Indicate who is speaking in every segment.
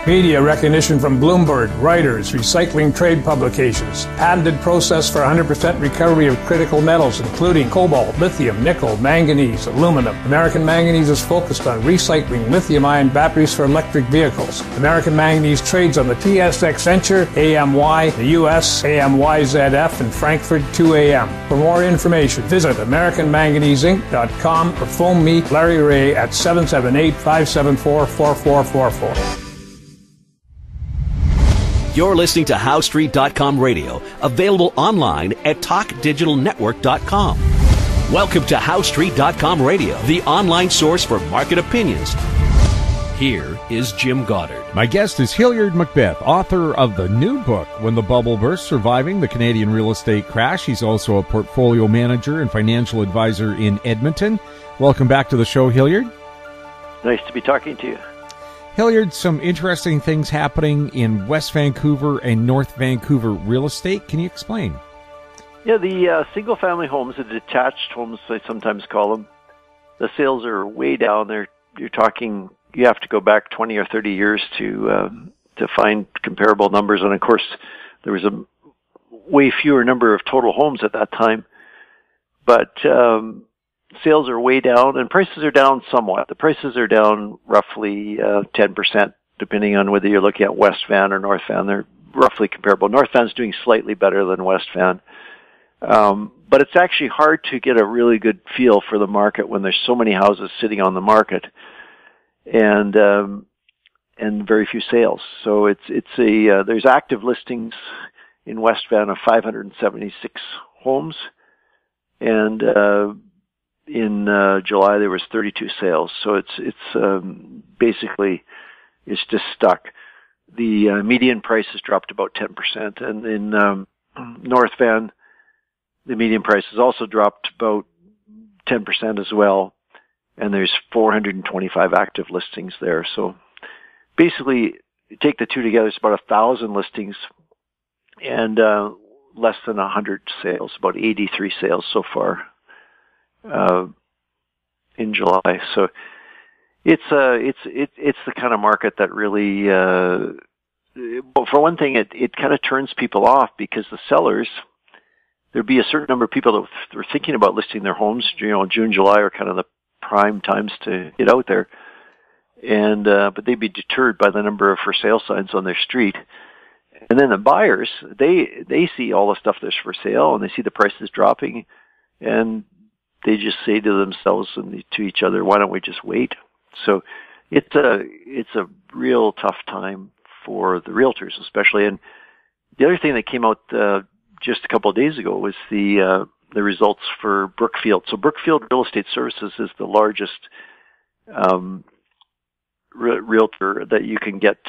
Speaker 1: Media recognition from Bloomberg, Reuters, recycling trade publications. Patented process for 100% recovery of critical metals, including cobalt, lithium, nickel, manganese, aluminum. American Manganese is focused on recycling lithium-ion batteries for electric vehicles. American Manganese trades on the TSX Venture, AMY, the US, AMYZF, and Frankfurt 2AM. For more information, visit AmericanManganeseInc.com or phone me, Larry Ray, at 778-574-4444.
Speaker 2: You're listening to HowStreet.com radio, available online at TalkDigitalNetwork.com. Welcome to HowStreet.com radio, the online source for market opinions. Here is Jim Goddard.
Speaker 3: My guest is Hilliard MacBeth, author of the new book, When the Bubble Burst, Surviving the Canadian Real Estate Crash. He's also a portfolio manager and financial advisor in Edmonton. Welcome back to the show, Hilliard.
Speaker 4: Nice to be talking to you.
Speaker 3: Hilliard, some interesting things happening in West Vancouver and North Vancouver real estate. Can you explain?
Speaker 4: Yeah, the single-family homes, the detached homes, I sometimes call them, the sales are way down there. You're talking, you have to go back 20 or 30 years to find comparable numbers. And, of course, there was a way fewer number of total homes at that time. But sales are way down, and prices are down somewhat. The prices are down roughly 10%, depending on whether you're looking at West Van or North Van. They're roughly comparable. North Van's doing slightly better than West Van. But it's actually hard to get a really good feel for the market when there's so many houses sitting on the market and very few sales. So there's active listings in West Van of 576 homes, and in July there was 32 sales. So it's basically it's just stuck. The median price has dropped about 10%, and in North Van the median price has also dropped about 10% as well, and there's 425 active listings there. So basically, you take the two together, it's about 1,000 listings and less than 100 sales, about 83 sales so far in July. So it's the kind of market that really, for one thing, it kind of turns people off, because the sellers, there'd be a certain number of people that were thinking about listing their homes. June, July are kind of the prime times to get out there, and but they'd be deterred by the number of for sale signs on their street. And then the buyers, they see all the stuff that's for sale, and they see the prices dropping, and they just say to themselves and to each other, "Why don't we just wait?" So it's a real tough time for the realtors, especially. And the other thing that came out just a couple of days ago was the results for Brookfield. So Brookfield Real Estate Services is the largest realtor that you can get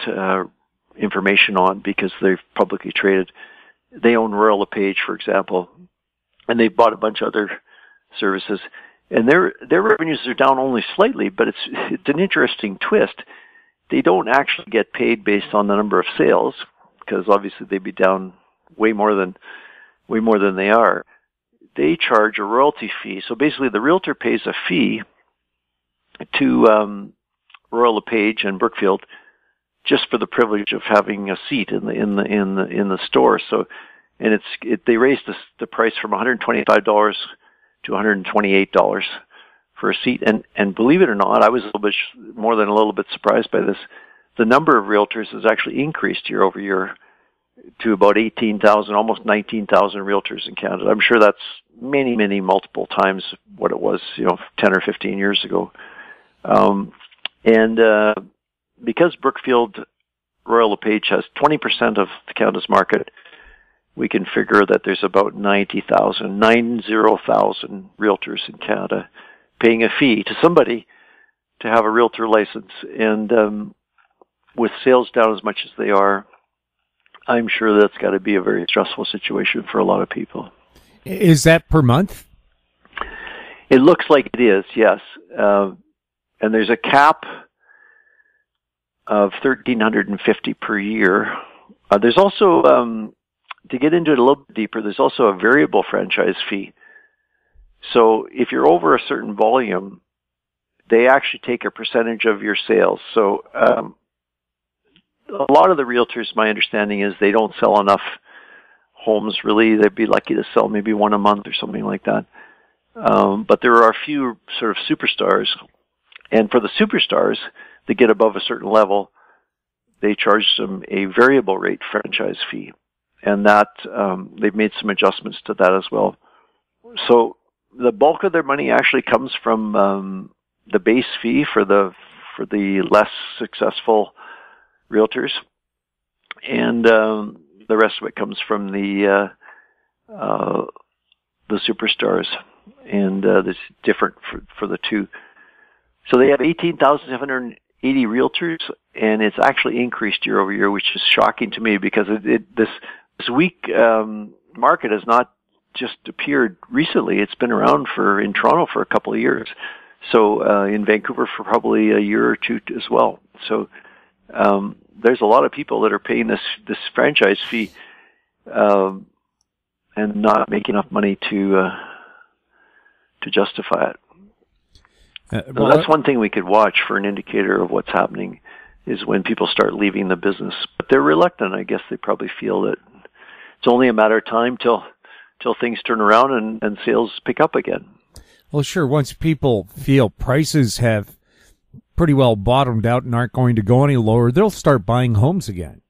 Speaker 4: information on, because they're publicly traded. They own Royal LePage, for example, and they've bought a bunch of other services. And their revenues are down only slightly, but it's an interesting twist. They don't actually get paid based on the number of sales, because obviously they'd be down way more than they are. They charge a royalty fee. So basically, the realtor pays a fee to Royal LePage and Brookfield just for the privilege of having a seat in the store. So, and they raised the price from $125 to $128 for a seat. And believe it or not, I was a little bit surprised by this. The number of realtors has actually increased year over year to about 18,000, almost 19,000 realtors in Canada. I'm sure that's many, many multiple times what it was, 10 or 15 years ago. Because Brookfield Royal LePage has 20% of Canada's market, we can figure that there's about 90,000 realtors in Canada paying a fee to somebody to have a realtor license. And with sales down as much as they are, I'm sure that's got to be a very stressful situation for a lot of people.
Speaker 3: Is that per month?
Speaker 4: It looks like it is, yes. And there's a cap of $1,350 per year. There's also, to get into it a little bit deeper, there's also a variable franchise fee. So if you're over a certain volume, they actually take a percentage of your sales. So a lot of the realtors, my understanding is they don't sell enough homes, really. They'd be lucky to sell maybe one a month or something like that. But there are a few sort of superstars. And for the superstars, they get above a certain level, they charge them a variable rate franchise fee. And that, they've made some adjustments to that as well. So the bulk of their money actually comes from the base fee for the less successful realtors, and the rest of it comes from the superstars, and it's different for the two. So they have 18,780 realtors, and it's actually increased year over year, which is shocking to me because this weak market has not just appeared recently. It's been around in Toronto for a couple of years. So in Vancouver for probably a year or two as well. So there's a lot of people that are paying this franchise fee and not making enough money to justify it. So that's one thing we could watch for an indicator of what's happening is when people start leaving the business. But they're reluctant. I guess they probably feel that it's only a matter of time till things turn around and sales pick up again.
Speaker 3: Well, sure. Once people feel prices have pretty well bottomed out and aren't going to go any lower, they'll start buying homes again.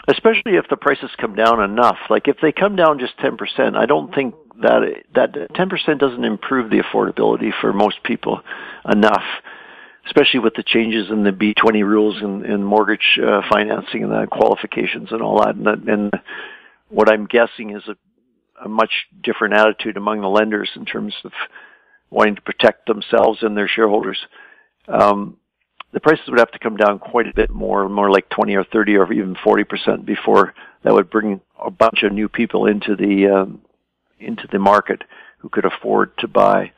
Speaker 4: Especially if the prices come down enough. Like if they come down just 10%, I don't think that 10% doesn't improve the affordability for most people enough, especially with the changes in the B20 rules and mortgage financing and the qualifications and all that. And what I'm guessing is a much different attitude among the lenders in terms of wanting to protect themselves and their shareholders. The prices would have to come down quite a bit more like 20 or 30 or even 40% before that would bring a bunch of new people into the market who could afford to buy.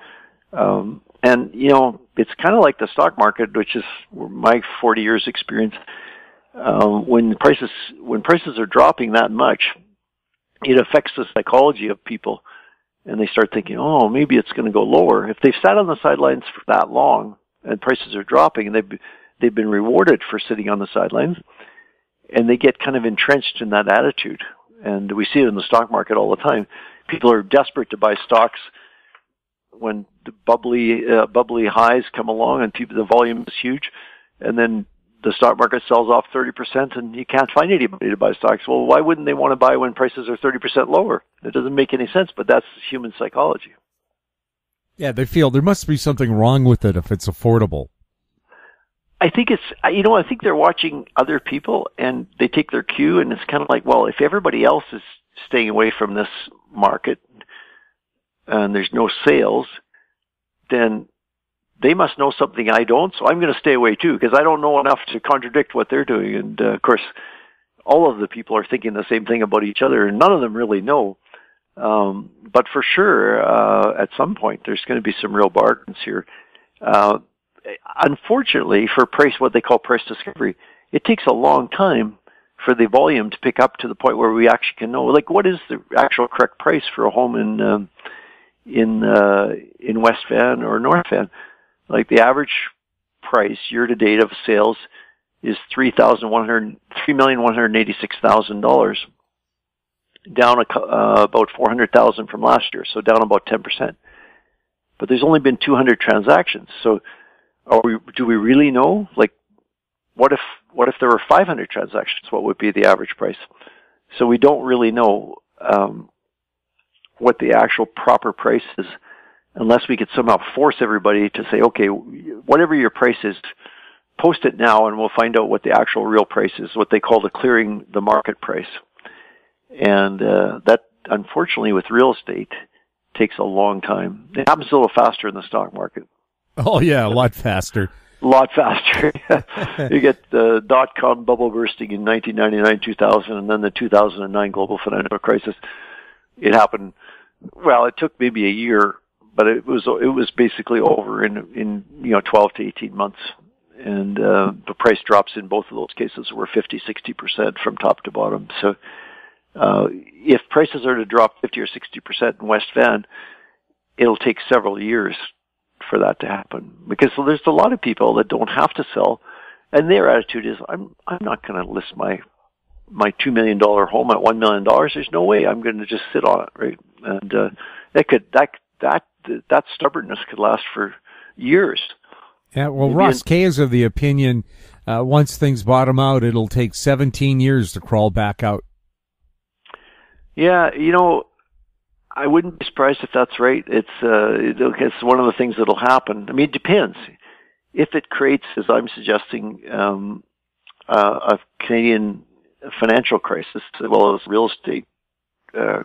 Speaker 4: And it's kind of like the stock market, which is my 40 years experience. When prices are dropping that much, it affects the psychology of people, and they start thinking, oh, maybe it's going to go lower. If they've sat on the sidelines for that long and prices are dropping, and they've been rewarded for sitting on the sidelines, and they get kind of entrenched in that attitude. And we see it in the stock market all the time. People are desperate to buy stocks when the bubbly highs come along and the volume is huge, and then the stock market sells off 30% and you can't find anybody to buy stocks. Well, why wouldn't they want to buy when prices are 30% lower? It doesn't make any sense, but that's human psychology.
Speaker 3: Yeah, they feel there must be something wrong with it if it's affordable.
Speaker 4: I think I think they're watching other people and they take their cue, and it's kind of like, well, if everybody else is staying away from this market and there's no sales, then they must know something I don't, so I'm going to stay away too, because I don't know enough to contradict what they're doing. And of course, all of the people are thinking the same thing about each other, and none of them really know. But for sure, at some point, there's going to be some real bargains here. Unfortunately, for what they call price discovery, it takes a long time for the volume to pick up to the point where we actually can know, like, what is the actual correct price for a home in West Van or North Van. Like the average price year to date of sales is $3,186,000, down about $400,000 from last year, so down about 10%. But there's only been 200 transactions. So do we really know? Like, what if there were 500 transactions? What would be the average price? So we don't really know what the actual proper price is, unless we could somehow force everybody to say, okay, whatever your price is, post it now and we'll find out what the actual real price is, what they call clearing the market price. And that, unfortunately, with real estate, takes a long time. It happens a little faster in the stock market.
Speaker 3: Oh, yeah, a lot faster.
Speaker 4: A lot faster. You get the dot-com bubble bursting in 1999, 2000, and then the 2009 global financial crisis. It happened, well, it took maybe a year, but it was basically over in 12 to 18 months. And the price drops in both of those cases were 50, 60% from top to bottom. So if prices are to drop 50 or 60% in West Van, it'll take several years for that to happen. Because there's a lot of people that don't have to sell, And their attitude is, I'm not going to list my $2 million home at $1 million. There's no way I'm going to just sit on it, right? And that stubbornness could last for years.
Speaker 3: Yeah, well, Ross Kay is of the opinion once things bottom out, it'll take 17 years to crawl back out.
Speaker 4: Yeah, I wouldn't be surprised if that's right. It's one of the things that'll happen. I mean, it depends. If it creates, as I'm suggesting, a Canadian financial crisis as well as real estate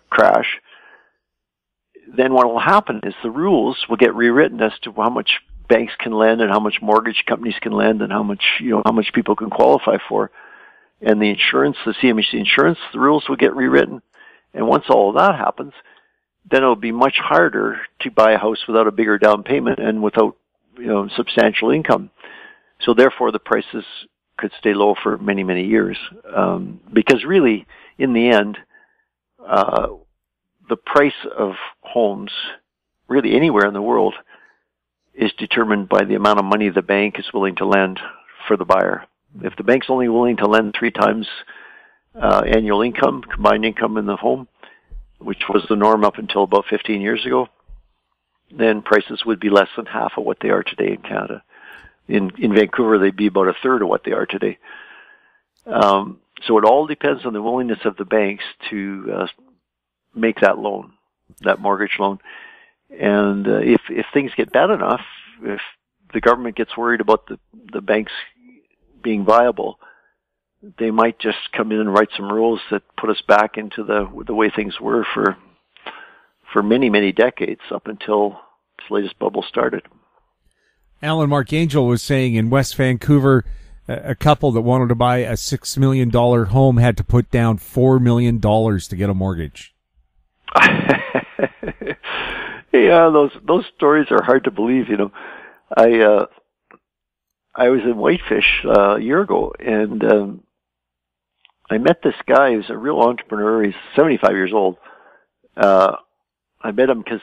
Speaker 4: crash, then what will happen is the rules will get rewritten as to how much banks can lend and how much mortgage companies can lend and how much people can qualify for. And the insurance, the CMHC insurance, the rules will get rewritten. And once all of that happens, then it'll be much harder to buy a house without a bigger down payment and without, substantial income. So therefore the prices could stay low for many, many years. Because really, in the end, the price of homes, really anywhere in the world, is determined by the amount of money the bank is willing to lend for the buyer. If the bank's only willing to lend 3 times annual income, combined income in the home, which was the norm up until about 15 years ago, then prices would be less than half of what they are today in Canada. In Vancouver, they'd be about a third of what they are today. So it all depends on the willingness of the banks to make that loan, that mortgage loan. And if things get bad enough, if the government gets worried about the banks being viable, they might just come in and write some rules that put us back into the way things were for many, many decades up until this latest bubble started.
Speaker 3: Alan Markangel was saying in West Vancouver, a couple that wanted to buy a $6 million home had to put down $4 million to get a mortgage.
Speaker 4: Yeah, those stories are hard to believe. I was in Whitefish a year ago, and I met this guy who's a real entrepreneur. He's 75 years old. I met him because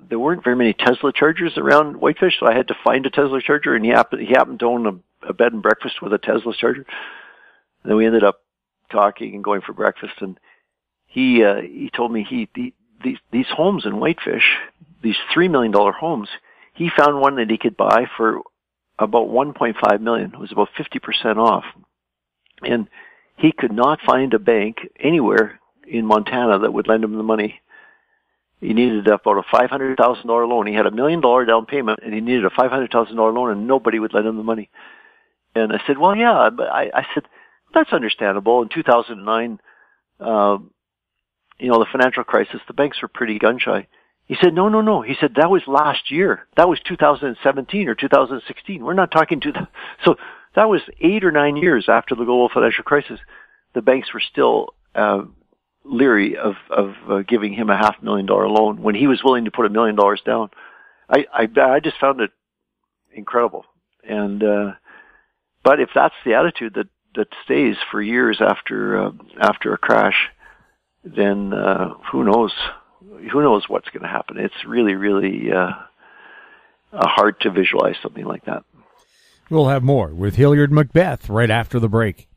Speaker 4: there weren't very many Tesla chargers around Whitefish, so I had to find a Tesla charger, and he happened to own a bed and breakfast with a Tesla charger. And then we ended up talking and going for breakfast, and he told me these homes in Whitefish, these $3 million homes, he found one that he could buy for about $1.5 million. It was about 50% off. And he could not find a bank anywhere in Montana that would lend him the money. He needed about a $500,000 loan. He had $1 million down payment, and he needed a $500,000 loan, and nobody would lend him the money. And I said, well, yeah, but I said, that's understandable. In 2009, the financial crisis, the banks were pretty gun shy. He said, no. He said, that was last year. That was 2017 or 2016. We're not talking so that was 8 or 9 years after the global financial crisis. The banks were still leery of giving him a $500,000 loan when he was willing to put $1 million down. I just found it incredible. And but if that's the attitude that stays for years after a crash, then who knows what's going to happen. It's really, really hard to visualize something like that.
Speaker 3: We'll have more with Hilliard MacBeth right after the break.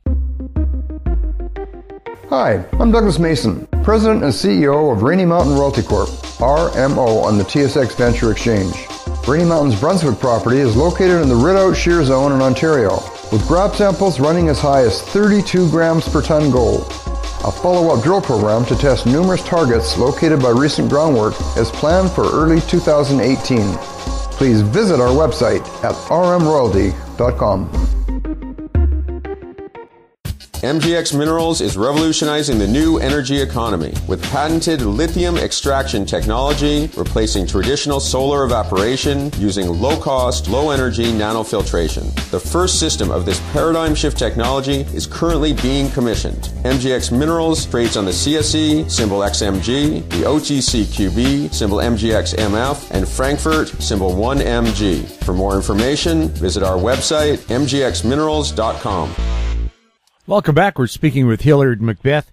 Speaker 5: Hi, I'm Douglas Mason, President and CEO of Rainy Mountain Royalty Corp., RMO, on the TSX Venture Exchange. Rainy Mountain's Brunswick property is located in the Rideout Shear Zone in Ontario, with grab samples running as high as 32 grams per ton gold. A follow-up drill program to test numerous targets located by recent groundwork is planned for early 2018. Please visit our website at rmroyalty.com.
Speaker 6: MGX Minerals is revolutionizing the new energy economy with patented lithium extraction technology, replacing traditional solar evaporation using low-cost, low-energy nanofiltration. The first system of this paradigm shift technology is currently being commissioned. MGX Minerals trades on the CSE, symbol XMG, the OTCQB, symbol MGXMF, and Frankfurt, symbol 1MG. For more information, visit our website, mgxminerals.com.
Speaker 3: Welcome back. We're speaking with Hilliard MacBeth.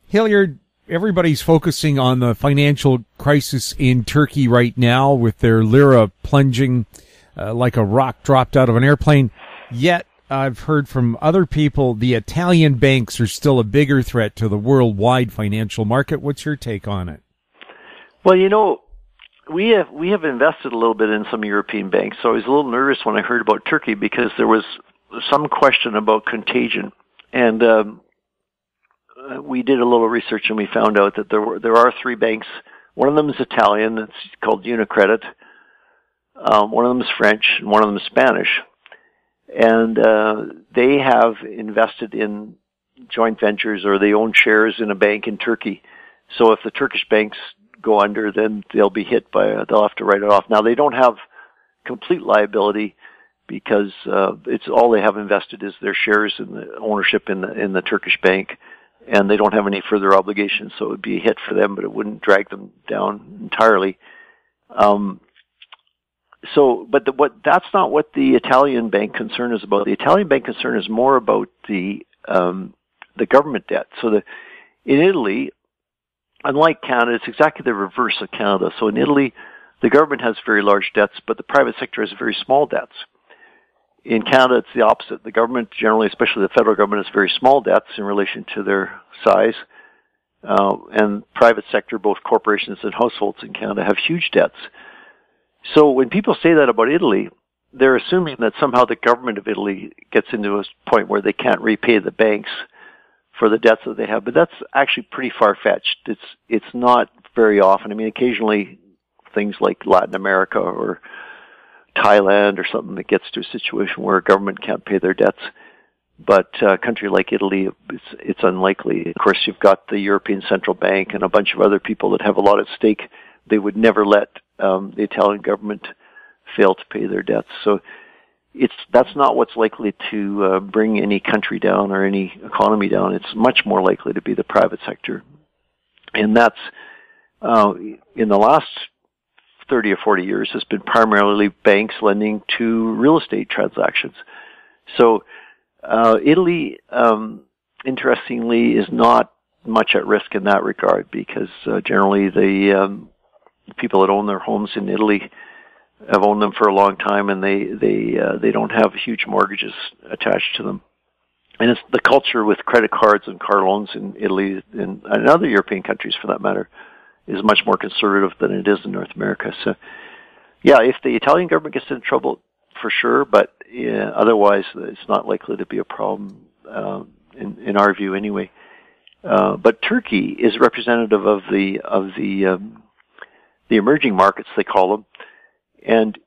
Speaker 3: Hilliard, everybody's focusing on the financial crisis in Turkey right now with their lira plunging like a rock dropped out of an airplane. Yet I've heard from other people the Italian banks are still a bigger threat to the worldwide financial market. What's your take on it?
Speaker 4: Well, we have invested a little bit in some European banks, so I was a little nervous when I heard about Turkey because there was some question about contagion, and we did a little research and we found out that there are three banks. One of them is Italian; it's called Unicredit. One of them is French, and one of them is Spanish, and they have invested in joint ventures or they own shares in a bank in Turkey. So if the Turkish banks go under, then they'll be hit they'll have to write it off. Now they don't have complete liability because it's all they have invested is their shares in the ownership in the Turkish bank, and they don't have any further obligations, so it would be a hit for them, but it wouldn't drag them down entirely. That's not what the Italian bank concern is about. The Italian bank concern is more about the government debt. So in Italy, unlike Canada, it's exactly the reverse of Canada. So in Italy, the government has very large debts, but the private sector has very small debts. In Canada, it's the opposite. The government generally, especially the federal government, has very small debts in relation to their size. And private sector, both corporations and households in Canada, have huge debts. So when people say that about Italy, they're assuming that somehow the government of Italy gets into a point where they can't repay the banks for the debts that they have. But that's actually pretty far-fetched. It's not very often. I mean, occasionally things like Latin America or Thailand or something that gets to a situation where a government can't pay their debts. But a country like Italy, it's unlikely. Of course, you've got the European Central Bank and a bunch of other people that have a lot at stake. They would never let the Italian government fail to pay their debts. So that's not what's likely to bring any country down or any economy down. It's much more likely to be the private sector. And that's, in the last 30 or 40 years, has been primarily banks lending to real estate transactions. So Italy, interestingly, is not much at risk in that regard because generally the people that own their homes in Italy have owned them for a long time, and they don't have huge mortgages attached to them. And it's the culture with credit cards and car loans in Italy and other European countries, for that matter, is much more conservative than it is in North America. So, yeah, if the Italian government gets into trouble, for sure, but otherwise it's not likely to be a problem in our view anyway. But Turkey is representative of the emerging markets, they call them. And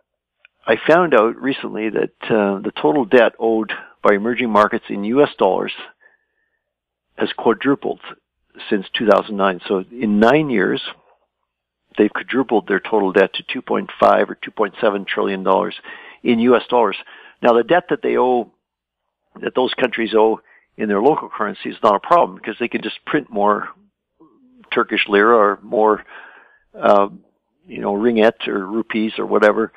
Speaker 4: I found out recently that the total debt owed by emerging markets in U.S. dollars has quadrupled since 2009. So in 9 years, they've quadrupled their total debt to $2.5 or $2.7 trillion in U.S. dollars. Now, the debt that that those countries owe in their local currency is not a problem because they can just print more Turkish lira or more ringgit or rupees or whatever,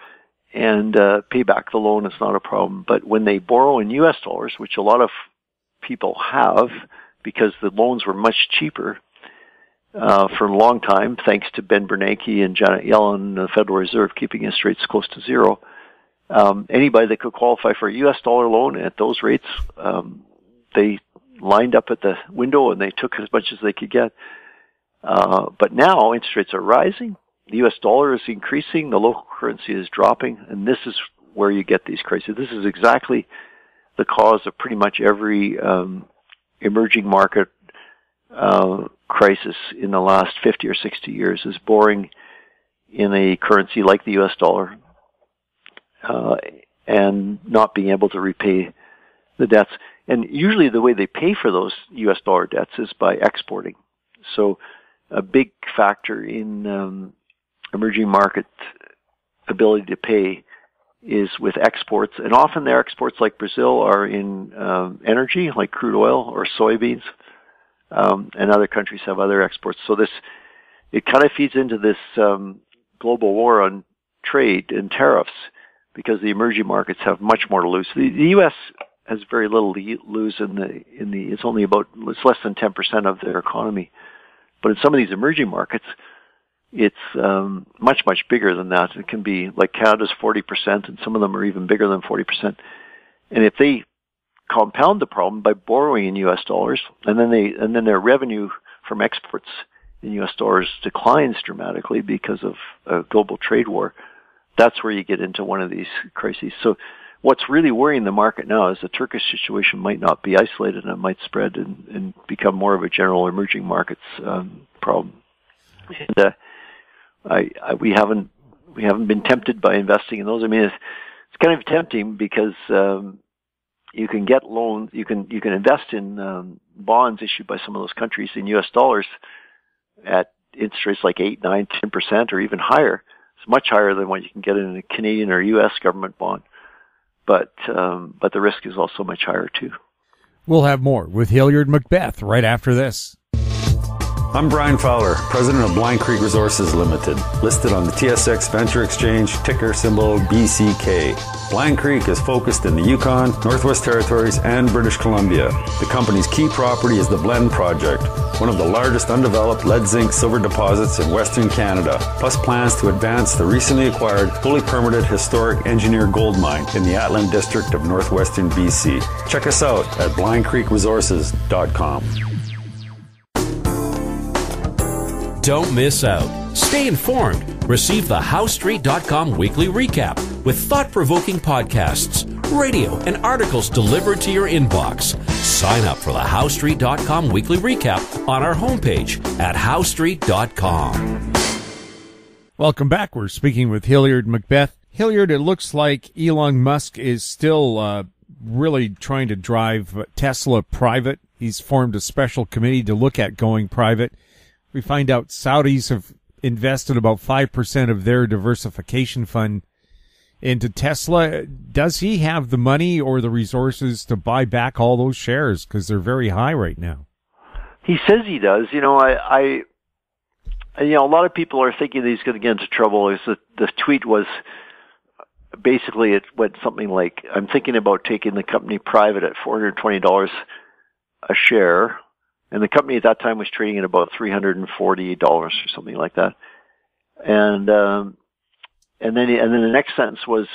Speaker 4: and pay back the loan. It's not a problem. But when they borrow in U.S. dollars, which a lot of people have because the loans were much cheaper for a long time, thanks to Ben Bernanke and Janet Yellen, the Federal Reserve, keeping interest rates close to zero, anybody that could qualify for a U.S. dollar loan at those rates, they lined up at the window and they took as much as they could get. But now interest rates are rising. The U.S. dollar is increasing, the local currency is dropping, and this is where you get these crises. This is exactly the cause of pretty much every emerging market crisis in the last 50 or 60 years, is borrowing in a currency like the U.S. dollar and not being able to repay the debts. And usually the way they pay for those U.S. dollar debts is by exporting. So a big factor in emerging market ability to pay is with exports, and often their exports, like Brazil, are in energy, like crude oil or soybeans, and other countries have other exports. So it kind of feeds into this global war on trade and tariffs because the emerging markets have much more to lose. The U.S. has very little to lose it's less than 10% of their economy, but in some of these emerging markets, it's much, much bigger than that. It can be like Canada's 40%, and some of them are even bigger than 40%. And if they compound the problem by borrowing in U.S. dollars, and then their revenue from exports in U.S. dollars declines dramatically because of a global trade war. That's where you get into one of these crises. So what's really worrying the market now is the Turkish situation might not be isolated, and it might spread and become more of a general emerging markets problem. And we haven't been tempted by investing in those. I mean, it's kind of tempting because you can get loans, you can invest in bonds issued by some of those countries in U.S. dollars at interest rates like 8, 9, 10%, or even higher. It's much higher than what you can get in a Canadian or U.S. government bond. But the risk is also much higher too.
Speaker 3: We'll have more with Hilliard MacBeth right after this.
Speaker 7: I'm Brian Fowler, president of Blind Creek Resources Limited, listed on the TSX Venture Exchange, ticker symbol BCK. Blind Creek is focused in the Yukon, Northwest Territories, and British Columbia. The company's key property is the Blend Project, one of the largest undeveloped lead-zinc-silver deposits in Western Canada, plus plans to advance the recently acquired, fully permitted historic engineered gold mine in the Atlan District of Northwestern BC. Check us out at blindcreekresources.com.
Speaker 2: Don't miss out. Stay informed. Receive the HowStreet.com weekly recap with thought-provoking podcasts, radio, and articles delivered to your inbox. Sign up for the HowStreet.com weekly recap on our homepage at HowStreet.com.
Speaker 3: Welcome back. We're speaking with Hilliard MacBeth. Hilliard, it looks like Elon Musk is still really trying to drive Tesla private. He's formed a special committee to look at going private. We find out Saudis have invested about 5% of their diversification fund into Tesla. Does he have the money or the resources to buy back all those shares? Because they're very high right now.
Speaker 4: He says he does. A lot of people are thinking that he's going to get into trouble. The tweet was basically, it went something like, I'm thinking about taking the company private at $420 a share. And the company at that time was trading at about $340 or something like that. And then the next sentence was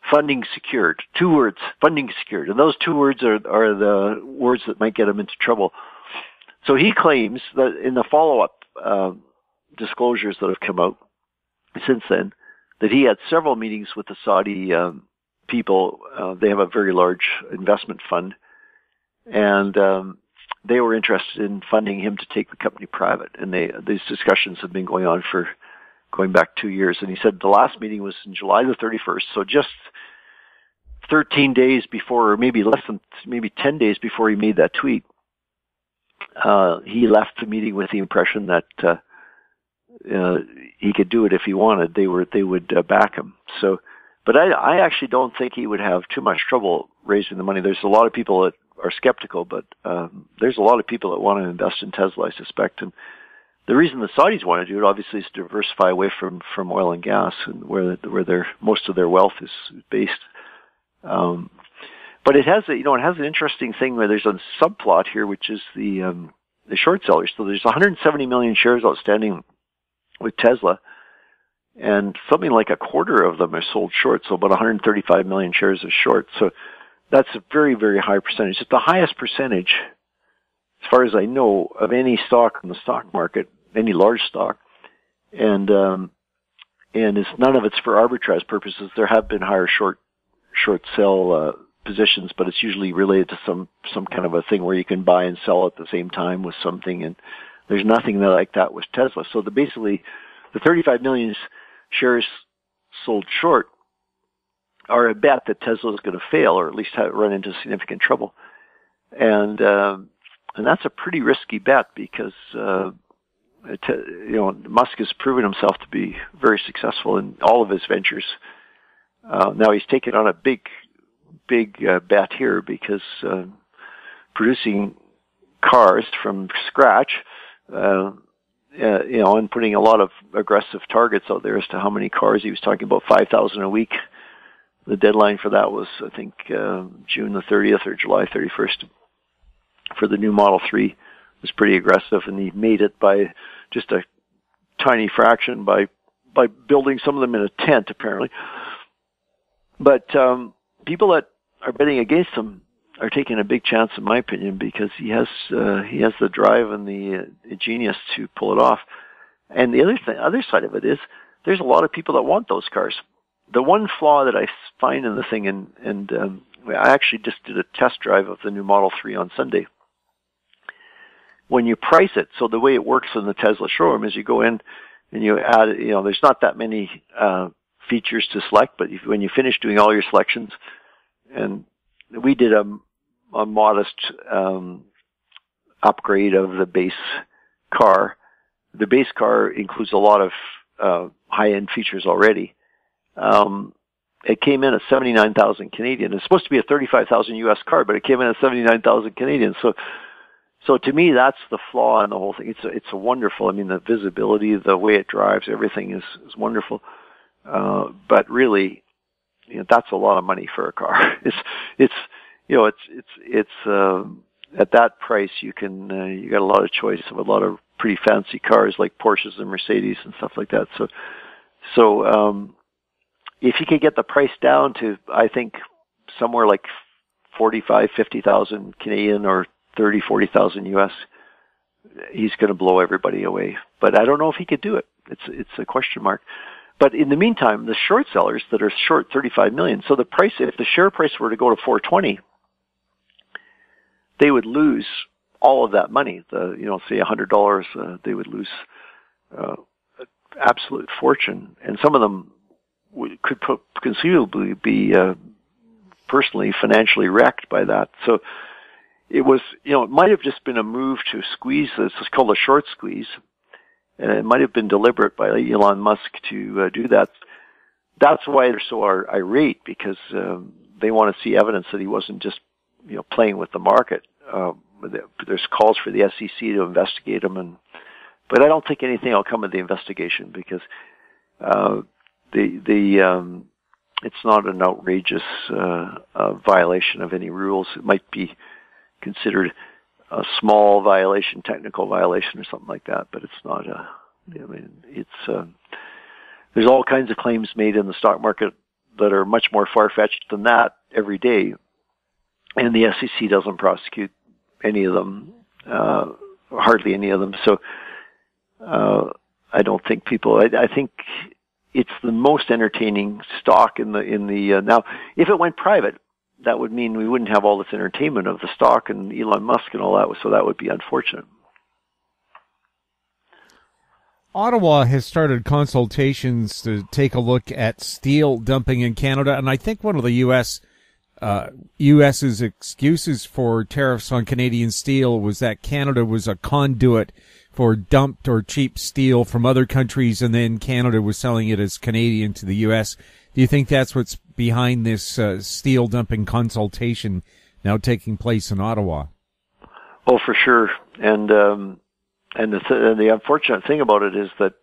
Speaker 4: funding secured. 2 words, funding secured. And those 2 words are the words that might get him into trouble. So he claims that in the follow-up disclosures that have come out since then, that he had several meetings with the Saudi people. They have a very large investment fund. And they were interested in funding him to take the company private, and these discussions have been going on for going back 2 years. And he said the last meeting was in July the 31st, so just 13 days before, or maybe 10 days before he made that tweet. He left the meeting with the impression that he could do it if he wanted. They would back him. So, but I actually don't think he would have too much trouble raising the money. There's a lot of people that are skeptical, but there's a lot of people that want to invest in Tesla, I suspect. And the reason the Saudis want to do it, obviously, is to diversify away from oil and gas, and where most of their wealth is based. But it has an interesting thing where there's a subplot here, which is the short sellers. So there's 170 million shares outstanding with Tesla, and something like a quarter of them are sold short. So about 135 million shares are short. So that's a very, very high percentage. It's the highest percentage, as far as I know, of any stock in the stock market, any large stock. And it's none of it's for arbitrage purposes. There have been higher short sell positions, but it's usually related to some kind of a thing where you can buy and sell at the same time with something. And there's nothing like that with Tesla. So basically, the 35 million shares sold short are a bet that Tesla is going to fail, or at least run into significant trouble. And that's a pretty risky bet because, Musk has proven himself to be very successful in all of his ventures. Now he's taken on a big bet here because, producing cars from scratch, and putting a lot of aggressive targets out there as to how many cars. He was talking about 5,000 a week. The deadline for that was, I think, June the 30th or July 31st for the new Model 3. It was pretty aggressive, and he made it by just a tiny fraction by building some of them in a tent, apparently. But people that are betting against him are taking a big chance, in my opinion, because he has the drive and the genius to pull it off. And the other side of it is, there's a lot of people that want those cars. The one flaw that I find in the thing, and I actually just did a test drive of the new Model 3 on Sunday. When you price it, so the way it works in the Tesla showroom is you go in and you add, there's not that many features to select, but when you finish doing all your selections, and we did a modest upgrade of the base car. The base car includes a lot of high-end features already. It came in at 79,000 Canadian. It's supposed to be a 35,000 US car, but it came in at 79,000 Canadian. So to me, that's the flaw in the whole thing. It's a wonderful. I mean, the visibility, the way it drives, everything is wonderful. But really, that's a lot of money for a car. It's at that price you can you got a lot of choice of a lot of pretty fancy cars like Porsches and Mercedes and stuff like that. So if you could get the price down to, I think, somewhere like 45,000, 50,000 Canadian or 30,000, 40,000 US, he's going to blow everybody away. But I don't know if he could do it. It's a question mark. But in the meantime, the short sellers that are short 35 million. So the price, if the share price were to go to 420, they would lose all of that money. Say $100, they would lose absolute fortune, and some of them could conceivably be personally financially wrecked by that. So it was, it might have just been a move to squeeze. This is called a short squeeze, and it might have been deliberate by Elon Musk to do that. That's why they're so irate, because they want to see evidence that he wasn't just playing with the market. There's calls for the SEC to investigate him, but I don't think anything will come of the investigation, because it's not an outrageous violation of any rules. It might be considered a small violation, technical violation, or something like that, but it's not there's all kinds of claims made in the stock market that are much more far-fetched than that every day, and the SEC doesn't prosecute any of them, hardly any of them. So I don't think people. I think it's the most entertaining stock in the now. If it went private, that would mean we wouldn't have all this entertainment of the stock and Elon Musk and all that. So that would be unfortunate.
Speaker 3: Ottawa has started consultations to take a look at steel dumping in Canada, and I think one of the U.S.'s excuses for tariffs on Canadian steel was that Canada was a conduit for dumped or cheap steel from other countries, and then Canada was selling it as Canadian to the U.S. Do you think that's what's behind this steel dumping consultation now taking place in Ottawa?
Speaker 4: Oh, for sure. And the unfortunate thing about it is that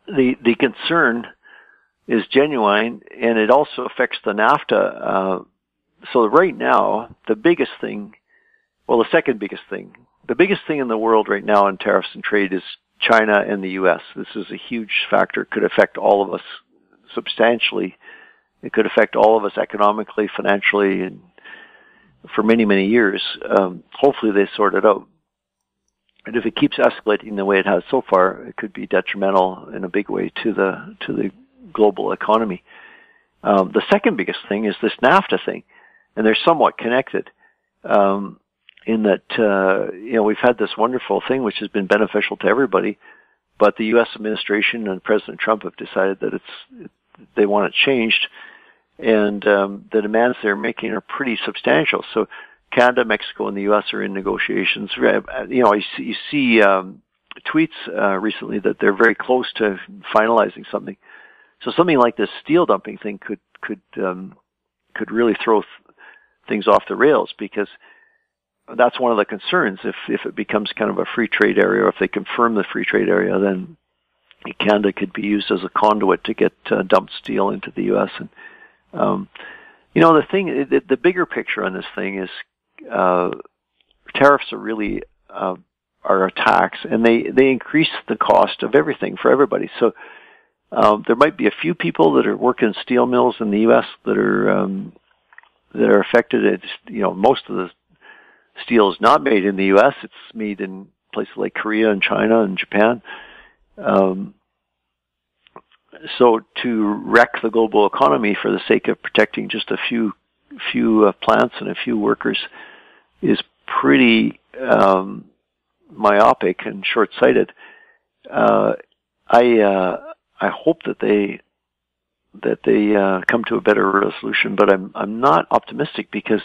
Speaker 4: the concern is genuine, and it also affects the NAFTA. So right now, the biggest thing, the second biggest thing, the biggest thing in the world right now in tariffs and trade is China and the U.S. This is a huge factor. It could affect all of us substantially. It could affect all of us economically, financially, and for many, many years. Hopefully they sort it out. And if it keeps escalating the way it has so far, it could be detrimental in a big way to the global economy. The second biggest thing is this NAFTA thing, and they're somewhat connected. In that, we've had this wonderful thing which has been beneficial to everybody, but the U.S. administration and President Trump have decided that they want it changed, and the demands they're making are pretty substantial. So Canada, Mexico, and the U.S. are in negotiations. You see tweets recently that they're very close to finalizing something. So something like this steel dumping thing could really throw things off the rails, because that's one of the concerns. If it becomes kind of a free trade area, or if they confirm the free trade area, then Canada could be used as a conduit to get dumped steel into the U.S. And the bigger picture on this thing is tariffs are really are a tax, and they increase the cost of everything for everybody. So there might be a few people that are working steel mills in the U.S. that are are affected. It's, most of the steel is not made in the U.S. It's made in places like Korea and China and Japan. So to wreck the global economy for the sake of protecting just a few plants and a few workers is pretty myopic and short-sighted. I hope that they come to a better resolution, but I'm not optimistic because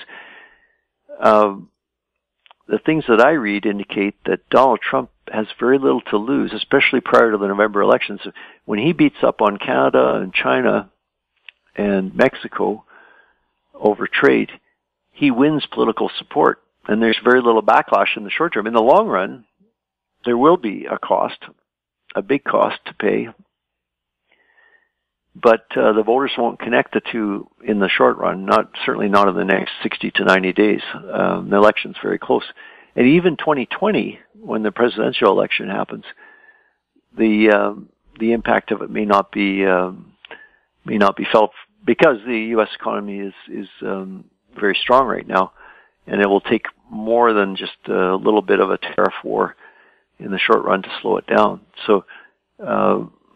Speaker 4: the things that I read indicate that Donald Trump has very little to lose, especially prior to the November elections. When he beats up on Canada and China and Mexico over trade, he wins political support, and there's very little backlash in the short term. In the long run, there will be a cost, a big cost to pay, but the voters won't connect the two in the short run, certainly not in the next 60 to 90 days. The election's very close. And even 2020, when the presidential election happens, the impact of it may not be felt because the U.S. economy is very strong right now, and it will take more than just a little bit of a tariff war in the short run to slow it down. So,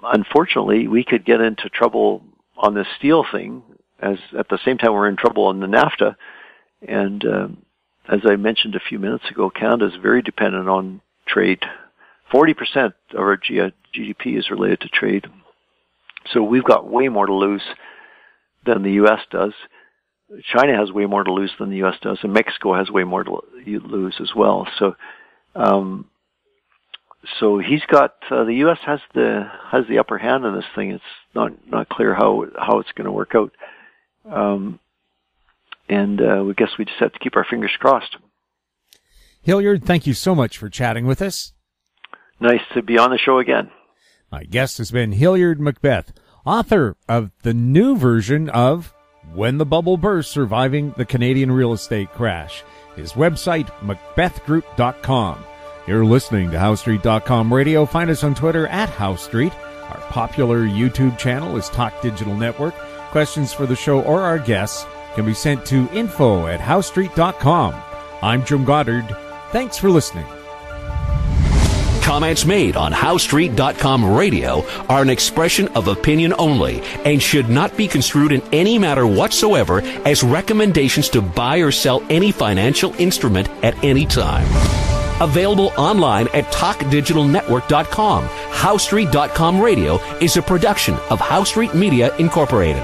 Speaker 4: unfortunately, we could get into trouble on this steel thing as at the same time we're in trouble on the NAFTA. And as I mentioned a few minutes ago, Canada is very dependent on trade. 40% of our GDP is related to trade. So we've got way more to lose than the U.S. does. China has way more to lose than the U.S. does, and Mexico has way more to lose as well. So, so he's got the U.S. has the upper hand on this thing. It's not clear how it's going to work out, and we guess we just have to keep our fingers crossed.
Speaker 3: Hilliard, thank you so much for chatting with us.
Speaker 4: Nice to be on the show again.
Speaker 3: My guest has been Hilliard MacBeth, author of the new version of When the Bubble Burst: Surviving the Canadian Real Estate Crash. His website, MacBethGroup.com. You're listening to HowStreet.com radio. Find us on Twitter at HowStreet. Our popular YouTube channel is Talk Digital Network. Questions for the show or our guests can be sent to info@HowStreet.com. I'm Jim Goddard. Thanks for listening.
Speaker 2: Comments made on HowStreet.com radio are an expression of opinion only and should not be construed in any matter whatsoever as recommendations to buy or sell any financial instrument at any time. Available online at TalkDigitalNetwork.com. HowStreet.com radio is a production of HowStreet Media Incorporated.